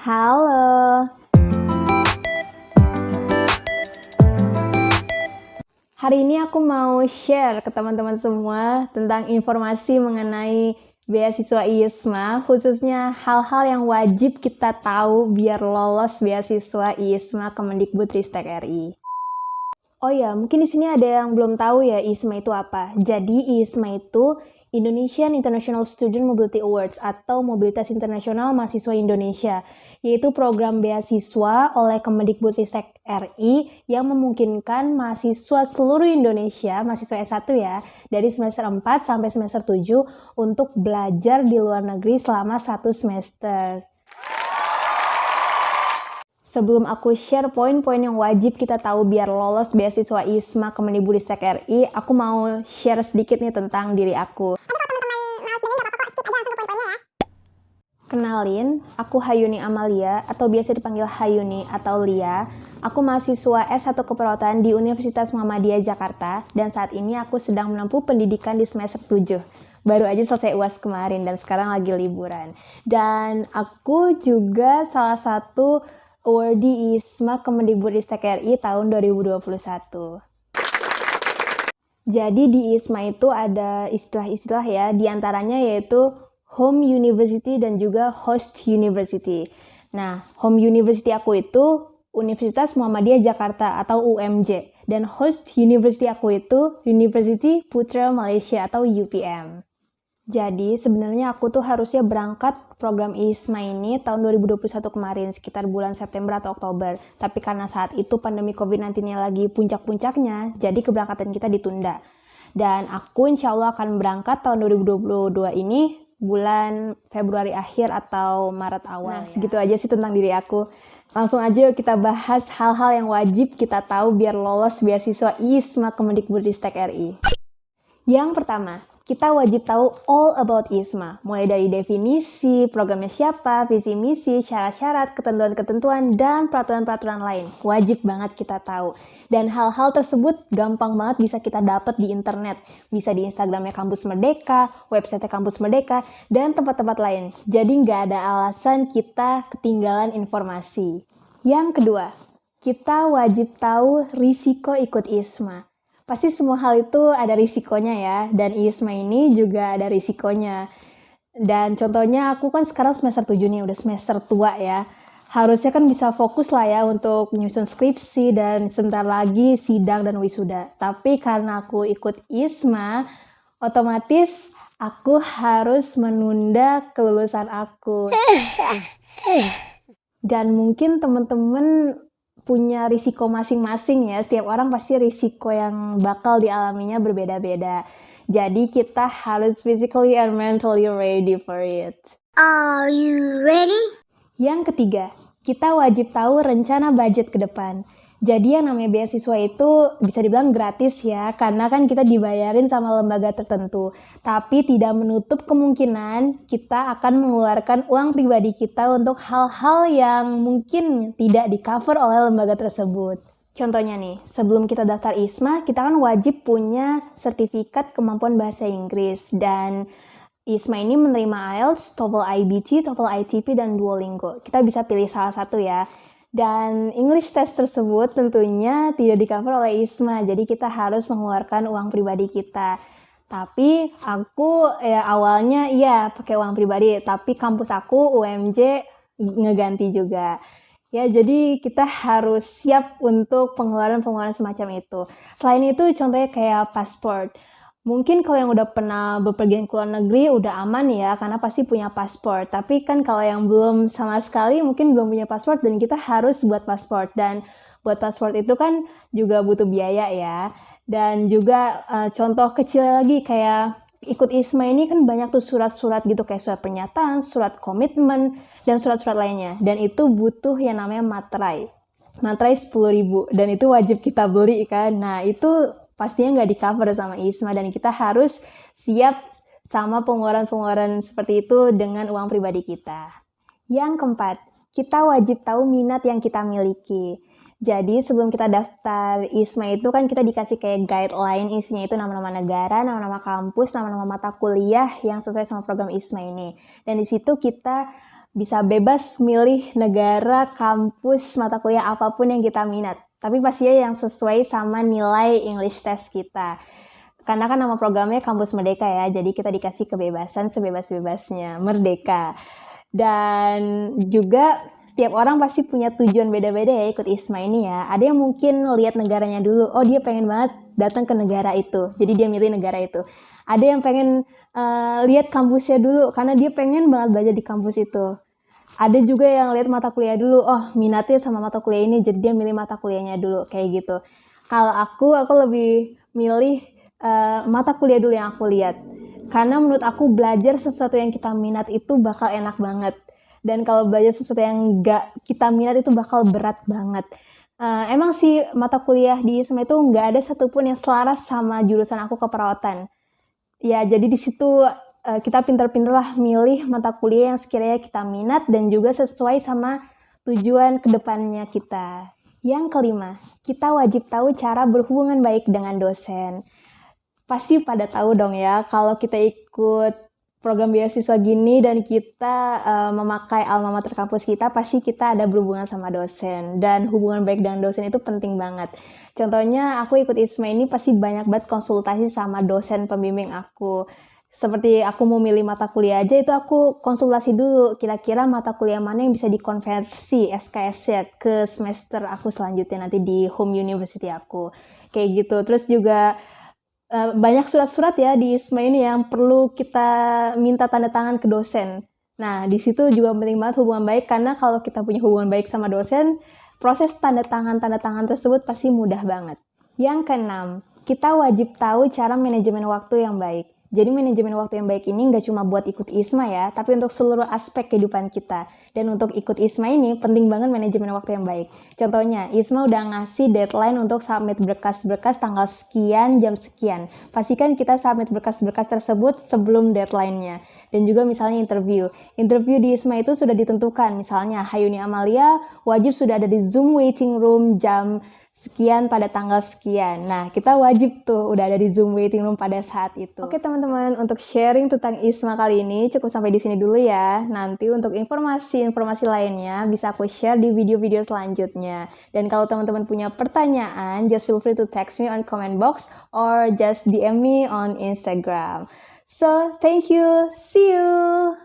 Halo, hari ini aku mau share ke teman-teman semua tentang informasi mengenai beasiswa ISMA, khususnya hal-hal yang wajib kita tahu biar lolos beasiswa ISMA Kemendikbudristek RI. Oh ya, mungkin di sini ada yang belum tahu ya ISMA itu apa. Jadi ISMA itu Indonesian International Student Mobility Awards atau Mobilitas Internasional Mahasiswa Indonesia, yaitu program beasiswa oleh Kemendikbudristek RI yang memungkinkan mahasiswa seluruh Indonesia, mahasiswa S1 ya, dari semester 4 sampai semester 7 untuk belajar di luar negeri selama 1 semester. Sebelum aku share poin-poin yang wajib kita tahu biar lolos beasiswa ISMA Kemendikbudristek RI, aku mau share sedikit nih tentang diri aku. Kenalin, aku Hayuni Amalia atau biasa dipanggil Hayuni atau Lia. Aku mahasiswa S1 Keperawatan di Universitas Muhammadiyah Jakarta dan saat ini aku sedang menempuh pendidikan di semester 7. Baru aja selesai UAS kemarin dan sekarang lagi liburan. Dan aku juga salah satu awardee ISMA Kemendikbudristek RI tahun 2021. Jadi di ISMA itu ada istilah-istilah ya, diantaranya yaitu Home University dan juga Host University. Nah, Home University aku itu Universitas Muhammadiyah Jakarta atau UMJ. Dan Host University aku itu University Putra Malaysia atau UPM. Jadi sebenarnya aku tuh harusnya berangkat program ISMA ini tahun 2021 kemarin, sekitar bulan September atau Oktober. Tapi karena saat itu pandemi COVID-19-nya lagi puncak-puncaknya, jadi keberangkatan kita ditunda. Dan aku insya Allah akan berangkat tahun 2022 ini bulan Februari akhir atau Maret awal. Nah, segitu aja sih tentang diri aku. Langsung aja yuk kita bahas hal-hal yang wajib kita tahu biar lolos beasiswa ISMA Kemendikbudristek RI. Yang pertama, kita wajib tahu all about ISMA, mulai dari definisi, programnya siapa, visi misi, syarat-syarat, ketentuan-ketentuan, dan peraturan-peraturan lain. Wajib banget kita tahu. Dan hal-hal tersebut gampang banget bisa kita dapat di internet. Bisa di Instagramnya Kampus Merdeka, website Kampus Merdeka, dan tempat-tempat lain. Jadi nggak ada alasan kita ketinggalan informasi. Yang kedua, kita wajib tahu risiko ikut ISMA. Pasti semua hal itu ada risikonya ya, dan ISMA ini juga ada risikonya. Dan contohnya aku kan sekarang semester 7 nih, udah semester tua ya. Harusnya kan bisa fokus lah ya untuk menyusun skripsi dan sebentar lagi sidang dan wisuda. Tapi karena aku ikut ISMA, otomatis aku harus menunda kelulusan aku. Dan mungkin teman-teman punya risiko masing-masing ya. Setiap orang pasti risiko yang bakal dialaminya berbeda-beda. Jadi kita harus physically and mentally ready for it. Are you ready? Yang ketiga, kita wajib tahu rencana budget ke depan. Jadi yang namanya beasiswa itu bisa dibilang gratis ya, karena kan kita dibayarin sama lembaga tertentu. Tapi tidak menutup kemungkinan kita akan mengeluarkan uang pribadi kita untuk hal-hal yang mungkin tidak di-cover oleh lembaga tersebut. Contohnya nih, sebelum kita daftar ISMA, kita kan wajib punya sertifikat kemampuan bahasa Inggris. Dan ISMA ini menerima IELTS, TOEFL IBT, TOEFL ITP, dan Duolingo. Kita bisa pilih salah satu ya. Dan English test tersebut tentunya tidak di-cover oleh ISMA, jadi kita harus mengeluarkan uang pribadi kita. Tapi aku awalnya pakai uang pribadi, tapi kampus aku UMJ ngeganti juga. Ya, jadi kita harus siap untuk pengeluaran-pengeluaran semacam itu. Selain itu contohnya kayak paspor. Mungkin kalau yang udah pernah bepergian ke luar negeri udah aman ya, karena pasti punya paspor. Tapi kan kalau yang belum sama sekali mungkin belum punya paspor dan kita harus buat paspor. Dan buat paspor itu kan juga butuh biaya ya. Dan juga contoh kecil lagi kayak ikut ISMA ini kan banyak tuh surat-surat gitu kayak surat pernyataan, surat komitmen, dan surat-surat lainnya. Dan itu butuh yang namanya materai. Materai 10.000 dan itu wajib kita beli kan. Nah itu pastinya nggak di-cover sama ISMA dan kita harus siap sama pengeluaran-pengeluaran seperti itu dengan uang pribadi kita. Yang keempat, kita wajib tahu minat yang kita miliki. Jadi sebelum kita daftar ISMA itu kan kita dikasih kayak guideline, isinya itu nama-nama negara, nama-nama kampus, nama-nama mata kuliah yang sesuai sama program ISMA ini. Dan di situ kita bisa bebas milih negara, kampus, mata kuliah apapun yang kita minat. Tapi pastinya yang sesuai sama nilai English test kita. Karena kan nama programnya Kampus Merdeka ya, jadi kita dikasih kebebasan sebebas-bebasnya, merdeka. Dan juga setiap orang pasti punya tujuan beda-beda ya ikut ISMA ini ya. Ada yang mungkin lihat negaranya dulu, oh dia pengen banget datang ke negara itu, jadi dia milih negara itu. Ada yang pengen lihat kampusnya dulu, karena dia pengen banget belajar di kampus itu. Ada juga yang lihat mata kuliah dulu, oh minatnya sama mata kuliah ini, jadi dia milih mata kuliahnya dulu, kayak gitu. Kalau aku lebih milih mata kuliah dulu yang aku lihat. Karena menurut aku belajar sesuatu yang kita minat itu bakal enak banget. Dan kalau belajar sesuatu yang gak kita minat itu bakal berat banget. Emang sih mata kuliah di ISMA itu gak ada satupun yang selaras sama jurusan aku keperawatan. Ya jadi di situ kita pinter-pinter lah milih mata kuliah yang sekiranya kita minat dan juga sesuai sama tujuan kedepannya kita. Yang kelima, kita wajib tahu cara berhubungan baik dengan dosen. Pasti pada tahu dong ya, kalau kita ikut program beasiswa gini dan kita memakai alma mater kampus kita, pasti kita ada berhubungan sama dosen. Dan hubungan baik dengan dosen itu penting banget. Contohnya aku ikut ISMA ini pasti banyak banget konsultasi sama dosen pembimbing aku. Seperti aku mau milih mata kuliah aja, itu aku konsultasi dulu, kira-kira mata kuliah mana yang bisa dikonversi SKS ke semester aku selanjutnya nanti di home university aku. Kayak gitu. Terus juga banyak surat-surat ya di ISMA ini yang perlu kita minta tanda tangan ke dosen. Nah, di situ juga penting banget hubungan baik, karena kalau kita punya hubungan baik sama dosen, proses tanda tangan tersebut pasti mudah banget. Yang keenam, kita wajib tahu cara manajemen waktu yang baik. Jadi manajemen waktu yang baik ini nggak cuma buat ikut ISMA ya, tapi untuk seluruh aspek kehidupan kita. Dan untuk ikut ISMA ini penting banget manajemen waktu yang baik. Contohnya, ISMA udah ngasih deadline untuk submit berkas-berkas tanggal sekian, jam sekian. Pastikan kita submit berkas-berkas tersebut sebelum deadline-nya. Dan juga misalnya interview. Interview di ISMA itu sudah ditentukan. Misalnya, Hayuni Amalia wajib sudah ada di Zoom waiting room jam sekian pada tanggal sekian. Nah, kita wajib tuh udah ada di Zoom waiting room pada saat itu. Oke teman-teman, untuk sharing tentang ISMA kali ini cukup sampai di sini dulu ya. Nanti untuk informasi-informasi lainnya bisa aku share di video-video selanjutnya. Dan kalau teman-teman punya pertanyaan, just feel free to text me on comment box or just DM me on Instagram. So, thank you. See you.